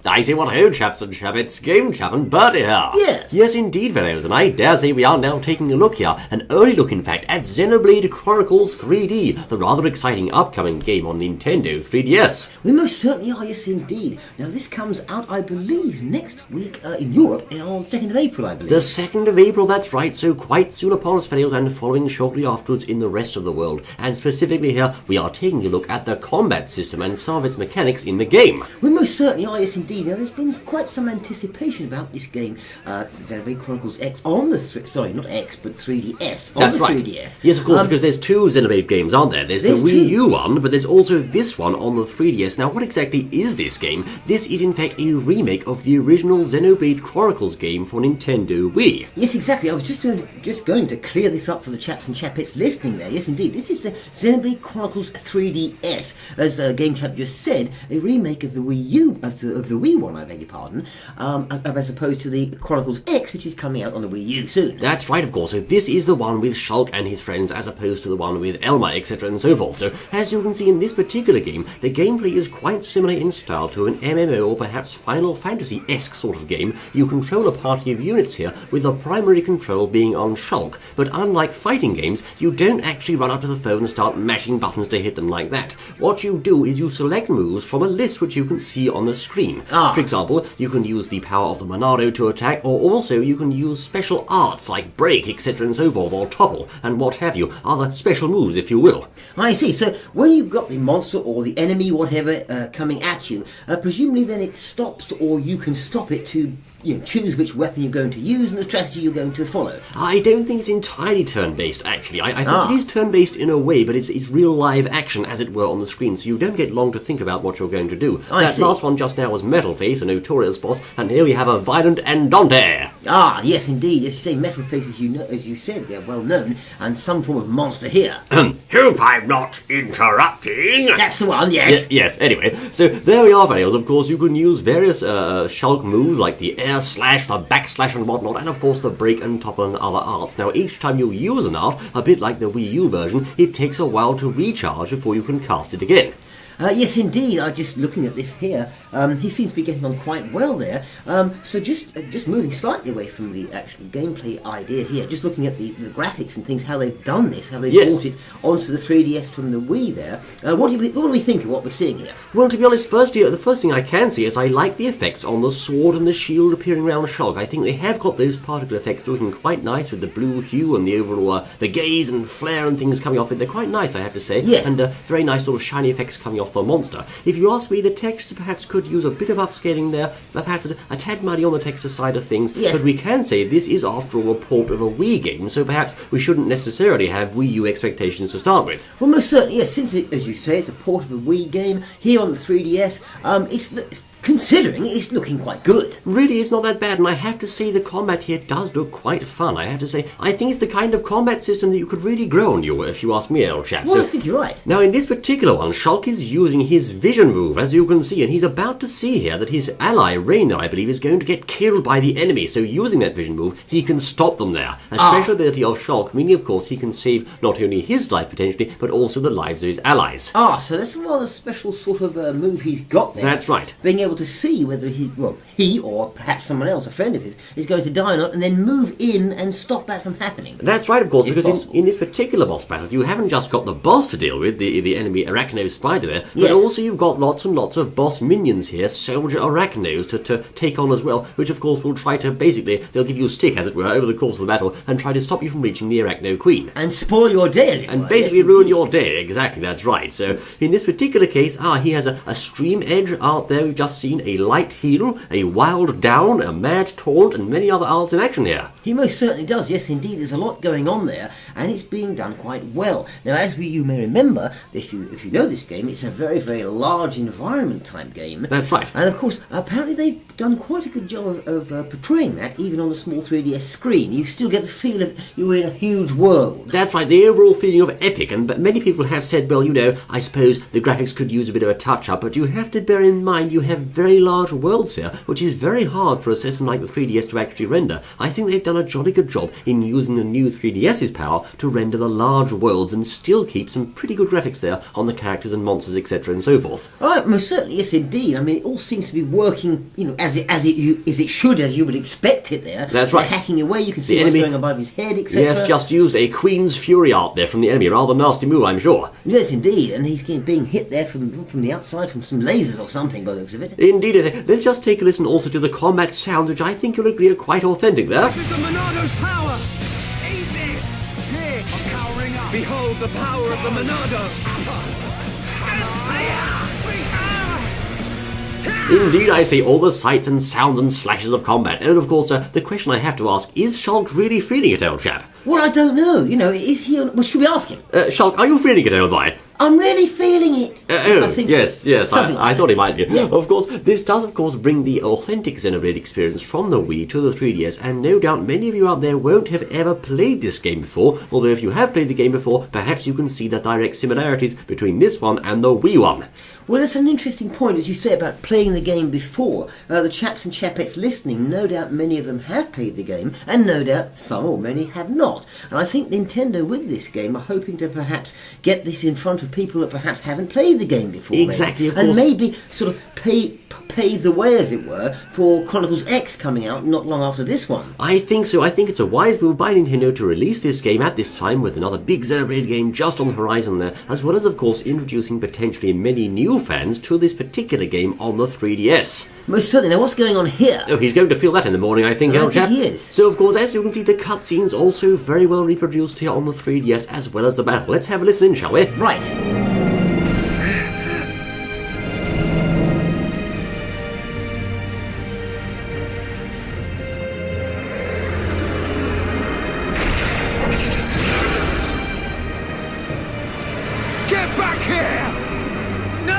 I say what ho, chaps and chappets, Game Chap and Bertie here. Yes. Yes, indeed, fellows, and I dare say we are now taking a look here, an early look in fact, at Xenoblade Chronicles 3D, the rather exciting upcoming game on Nintendo 3DS. We most certainly are, yes indeed. Now this comes out, I believe, next week in Europe, on 2nd of April, I believe. The 2nd of April, that's right, so quite soon upon us, fellows, and following shortly afterwards in the rest of the world. And specifically here, we are taking a look at the combat system and some of its mechanics in the game. We most certainly are, yes indeed. Now there's been quite some anticipation about this game, Xenoblade Chronicles X, on the, 3DS, on That's the right. 3DS. Yes, of course, because there's two Xenoblade games, aren't there? There's the Wii U one, but there's also this one on the 3DS. Now, what exactly is this game? This is, in fact, a remake of the original Xenoblade Chronicles game for Nintendo Wii. Yes, exactly. I was just going to clear this up for the chaps and chapettes listening there. Yes, indeed. This is the Xenoblade Chronicles 3DS, as Game Chap just said, a remake of the Wii U, of the Wii one, I beg your pardon, as opposed to the Chronicles X, which is coming out on the Wii U soon. That's right, of course. So this is the one with Shulk and his friends, as opposed to the one with Elma, etc. and so forth. So, as you can see in this particular game, the gameplay is quite similar in style to an MMO or perhaps Final Fantasy-esque sort of game. You control a party of units here, with the primary control being on Shulk. But unlike fighting games, you don't actually run up to the phone and start mashing buttons to hit them like that. What you do is you select moves from a list which you can see on the screen. For example, you can use the power of the Monado to attack, or also you can use special arts like break, etc. and so forth, or topple, and what have you, other special moves, if you will. I see. So when you've got the monster or the enemy, whatever, coming at you, presumably then it stops, or you can stop it to choose which weapon you're going to use and the strategy you're going to follow. I don't think it's entirely turn-based, actually. I think it is turn-based in a way, but it's real live action, as it were, on the screen, so you don't get long to think about what you're going to do. That last one just now was Metal Face, a notorious boss, and here we have a violent Andante. Yes, indeed. As you say, Metal Face, as you said, they're well known, and some form of monster here. Hope I'm not interrupting. That's the one, yes. Yes, anyway. So there we are, fellows. Of course, you can use various Shulk moves, like the air slash, the backslash and whatnot, and of course the break and topple and other arts. Now, each time you use an art, a bit like the Wii U version, it takes a while to recharge before you can cast it again. Yes, indeed. Just looking at this here, he seems to be getting on quite well there. So just moving slightly away from the actual gameplay idea here, just looking at the graphics and things, how they've done this, how they've brought it onto the 3DS from the Wii there. What do we think of what we're seeing here? Well, to be honest, the first thing I can see is I like the effects on the sword and the shield appearing around Shulk. I think they have got those particle effects looking quite nice with the blue hue and the overall, the gaze and flare and things coming off it. They're quite nice, I have to say. Yes. And very nice sort of shiny effects coming off the monster. If you ask me, the textures perhaps could use a bit of upscaling there, perhaps a tad muddy on the texture side of things, but we can say this is after all a port of a Wii game, so perhaps we shouldn't necessarily have Wii U expectations to start with. Well, most certainly, yes, since as you say, it's a port of a Wii game, here on the 3DS, considering it's looking quite good. Really, it's not that bad, and I have to say the combat here does look quite fun. I have to say, I think it's the kind of combat system that you could really grow on you, if you ask me, old chap. Well, I think you're right. Now, in this particular one, Shulk is using his vision move, as you can see, and he's about to see here that his ally, Reina, I believe, is going to get killed by the enemy, so using that vision move, he can stop them there. A special ability of Shulk, meaning, of course, he can save not only his life, potentially, but also the lives of his allies. So that's a rather special sort of move he's got there. That's right. Being able to see whether he or perhaps someone else, a friend of his, is going to die or not, and then move in and stop that from happening. That's right, of course, because in this particular boss battle, you haven't just got the boss to deal with, the enemy Arachno Spider there, but also you've got lots and lots of boss minions here, soldier Arachnos, to take on as well, which of course will try to, basically, they'll give you a stick, as it were, over the course of the battle, and try to stop you from reaching the Arachno Queen. And spoil your day, as it were. And basically ruin your day, exactly, that's right. So, in this particular case, he has a stream edge art there, we've just seen a light heal, a wild down, a mad taunt, and many other arts in action here. He most certainly does, yes indeed. There's a lot going on there, and it's being done quite well. Now, as you may remember, if you know this game, it's a very, very large environment type game. That's right. And of course, apparently they've done quite a good job of portraying that, even on a small 3DS screen. You still get the feel of you're in a huge world. That's right, the overall feeling of epic, and but many people have said, well, I suppose the graphics could use a bit of a touch-up, but you have to bear in mind you have very large worlds here, which is very hard for a system like the 3DS to actually render. I think they've done a jolly good job in using the new 3DS's power to render the large worlds and still keep some pretty good graphics there on the characters and monsters, etc. and so forth. Oh, most certainly, yes, indeed. I mean, it all seems to be working, as it should, as you would expect it there. That's right. They're hacking away, you can see what's going above his head, etc. Yes, just use a Queen's Fury art there from the enemy. Rather nasty move, I'm sure. Yes, indeed, and he's being hit there from the outside from some lasers or something by the looks of it. Indeed. Let's just take a listen also to the combat sound, which I think you'll agree are quite authentic there. This is the Monado's power! Eat this! Shit! I'm powering up! Behold the power of the Monado! Indeed, I see all the sights and sounds and slashes of combat. And of course, the question I have to ask, is Shulk really feeling it, old chap? Well, I don't know. Is he... Well, should we ask him? Shulk, are you feeling it, old boy? I'm really feeling it. Yes, I thought he might be. Yeah. Of course, this does, of course, bring the authentic Xenoblade experience from the Wii to the 3DS, and no doubt many of you out there won't have ever played this game before, although if you have played the game before, perhaps you can see the direct similarities between this one and the Wii one. Well, that's an interesting point, as you say, about playing the game before. The chaps and chapettes listening, no doubt many of them have played the game, and no doubt some or many have not. And I think Nintendo, with this game, are hoping to perhaps get this in front of people that perhaps haven't played the game before. Exactly, maybe. of course. And maybe sort of pave the way, as it were, for Chronicles X coming out not long after this one. I think so. I think it's a wise move by Nintendo to release this game at this time with another big Xenoblade game just on the horizon there, as well as, of course, introducing potentially many new fans to this particular game on the 3DS. Most certainly. Now, what's going on here? Oh, he's going to feel that in the morning, I think, I old think chap. he is. So, of course, as you can see, the cutscenes also very well reproduced here on the 3DS, as well as the battle. Let's have a listen in, shall we? Right. Get back here! No!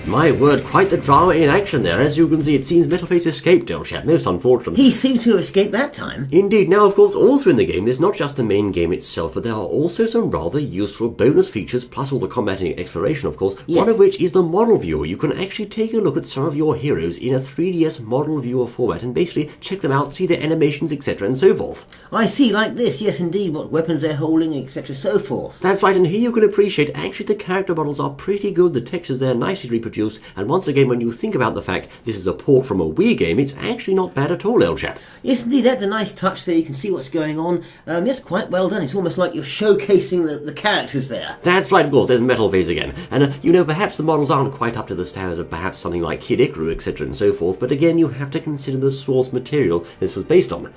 My word, quite the drama in action there. As you can see, it seems Metalface escaped, old chap. Most unfortunate. He seemed to have escaped that time. Indeed. Now, of course, also in the game, there's not just the main game itself, but there are also some rather useful bonus features, plus all the combat and exploration, of course, Yeah. one of which is the model viewer. You can actually take a look at some of your heroes in a 3DS model viewer format and basically check them out, see their animations, etc. and so forth. I see, like this, yes indeed, what weapons they're holding, etc. so forth. That's right, and here you can appreciate actually the character models are pretty good, the textures there nicely reproduced, and once again, when you think about the fact this is a port from a Wii game, it's actually not bad at all, old chap. Yes indeed, that's a nice touch there, you can see what's going on. Yes, quite well done, it's almost like you're showcasing the characters there. That's right, of course, there's Metalface again. And, perhaps the models aren't quite up to the standard of perhaps something like Kid Icarus, etc. and so forth, but again, you have to consider the source material this was based on.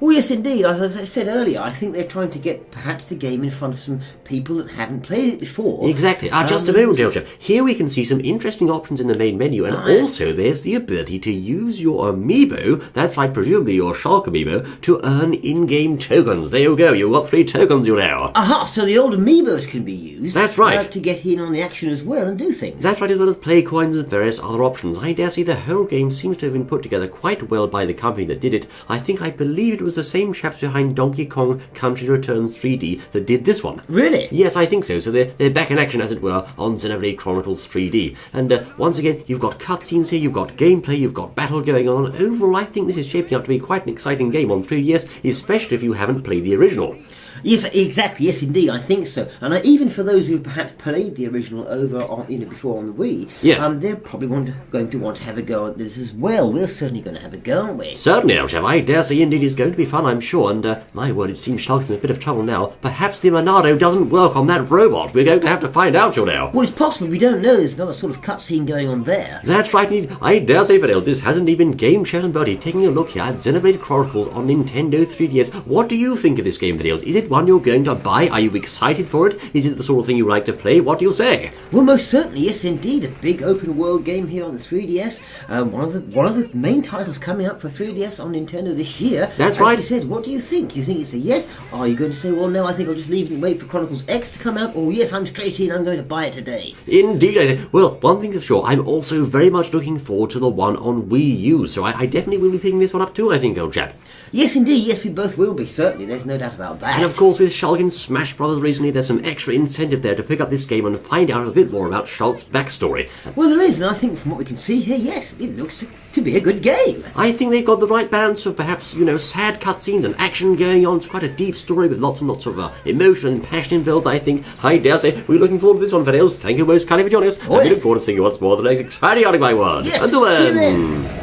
Oh yes indeed, as I said earlier, I think they're trying to get perhaps the game in front of some people that haven't played it before. Exactly. Just a moment, old chap. Here we can see some interesting options in the main menu, and also there's the ability to use your amiibo, that's right, presumably your Shulk amiibo, to earn in-game tokens. There you go, you've got 3 tokens, you know. Aha, so the old amiibos can be used. That's right. To get in on the action as well and do things. That's right, as well as play coins and various other options. I dare say the whole game seems to have been put together quite well by the company that did it. I believe it was the same chaps behind Donkey Kong Country Returns 3D that did this one. Really? Yes, I think so. So they're back in action, as it were, on Xenoblade Chronicles 3D. And once again, you've got cutscenes here, you've got gameplay, you've got battle going on. Overall, I think this is shaping up to be quite an exciting game on 3DS, especially if you haven't played the original. Yes, exactly. Yes, indeed, I think so. And even for those who perhaps played the original over on, before on the Wii, yes. They're probably going to want to have a go at this as well. We're certainly going to have a go, aren't we? Certainly, old chap. I dare say indeed it's going to be fun, I'm sure. And my word, it seems Shulk's in a bit of trouble now. Perhaps the Monado doesn't work on that robot. We're going to have to find out, you know. Well, it's possible. We don't know. There's another sort of cutscene going on there. That's right, indeed. I dare say, for else, this hasn't even Game Chat and Birdie taking a look here at Xenoblade Chronicles on Nintendo 3DS. What do you think of this game, videos? Is it one you're going to buy? Are you excited for it? Is it the sort of thing you like to play? What do you say? Well, most certainly, yes, indeed. A big open world game here on the 3DS. One of the main titles coming up for 3DS on Nintendo this year. That's right. As you said, what do you think? You think it's a yes? Are you going to say, well, no, I think I'll just leave it and wait for Chronicles X to come out? Or yes, I'm straight in, I'm going to buy it today. Indeed, I say. Well, one thing's for sure, I'm also very much looking forward to the one on Wii U, so I definitely will be picking this one up too, I think, old chap. Yes, indeed. Yes, we both will be, certainly. There's no doubt about that. And of course, with Shulk in Smash Bros. Recently, there's some extra incentive there to pick up this game and find out a bit more about Shulk's backstory. Well, there is, and I think from what we can see here, yes, it looks to be a good game. I think they've got the right balance of perhaps, sad cutscenes and action going on. It's quite a deep story with lots and lots of emotion and passion involved, I think. I dare say we're looking forward to this one, Fidels. Thank you most kindly for joining us. Oh, and we yes. look forward to seeing you once more the next exciting Arctic My World. Yes, Until see you then. then.